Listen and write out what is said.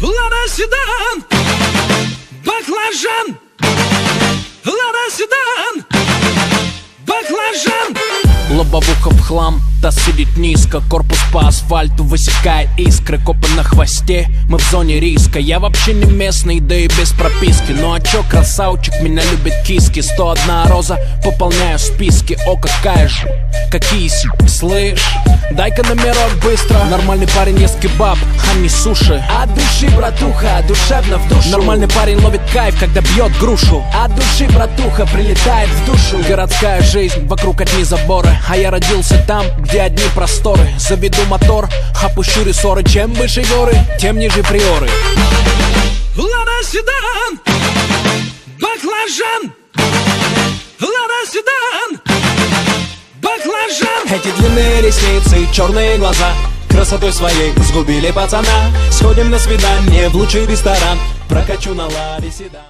Лада седан, баклажан. Лада седан, баклажан. Лобовуха в хлам, таз сидит низко, корпус по асфальту высекает искры. Копы на хвосте, мы в зоне риска. Я вообще не местный, да и без прописки. Ну а чё, красавчик, меня любит киски. 101 роза, пополняю списки. О, какая же, какие слышь, дай-ка номерок быстро. Нормальный парень ест кебаб, а не суши. От души, братуха, душевно в душу. Нормальный парень ловит кайф, когда бьет грушу. От души, братуха, прилетает в душу. Городская жизнь, вокруг одни заборы. А я родился там, где одни просторы. Заведу мотор, опущу рессоры. Чем выше горы, тем ниже приоры. Лада седан, баклажан. Лада седан, баклажан. Эти длинные ресницы, черные глаза красотой своей сгубили пацана. Сходим на свидание в лучший ресторан. Прокачу на ладе седан.